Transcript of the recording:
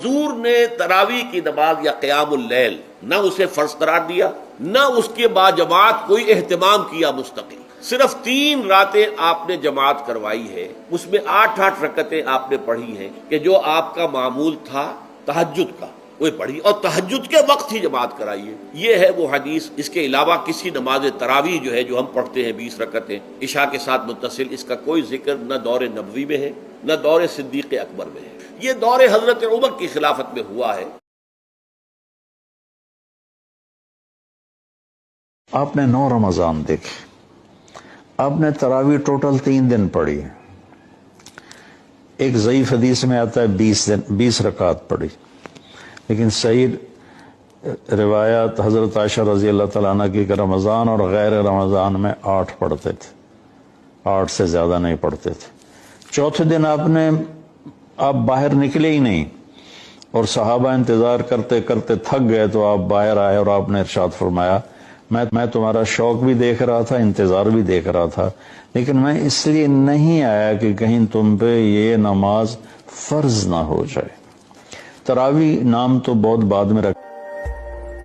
حضور نے تراویح کی نماز یا قیام اللیل نہ اسے فرض قرار دیا، نہ اس کے بعد جماعت کوئی اہتمام کیا مستقل، صرف 3 راتیں آپ نے جماعت کروائی ہے، اس میں 8 رکعتیں آپ نے پڑھی ہیں کہ جو آپ کا معمول تھا تہجد کا وہ پڑھی، اور تہجد کے وقت ہی جماعت کرائی ہے۔ یہ ہے وہ حدیث۔ اس کے علاوہ کسی نماز تراویح جو ہے جو ہم پڑھتے ہیں 20 رکعتیں عشاء کے ساتھ متصل، اس کا کوئی ذکر نہ دور نبوی میں ہے نہ دور صدیق اکبر میں ہے، یہ دور حضرت عمر کی خلافت میں ہوا ہے۔ آپ نے 9 رمضان دیکھے، آپ نے تراویح ٹوٹل 3 دن پڑھی، ایک ضعیف حدیث میں آتا ہے 20 رکعت پڑھی، لیکن صحیح روایات حضرت عائشہ رضی اللہ تعالیٰ عنہ کی کہ رمضان اور غیر رمضان میں 8 پڑھتے تھے، 8 سے زیادہ نہیں پڑھتے تھے۔ چوتھے دن آپ باہر نکلے ہی نہیں، اور صحابہ انتظار کرتے کرتے تھک گئے، تو آپ باہر آئے اور آپ نے ارشاد فرمایا میں تمہارا شوق بھی دیکھ رہا تھا، انتظار بھی دیکھ رہا تھا، لیکن میں اس لیے نہیں آیا کہ کہیں تم پہ یہ نماز فرض نہ ہو جائے۔ تراویح نام تو بہت بعد میں رکھ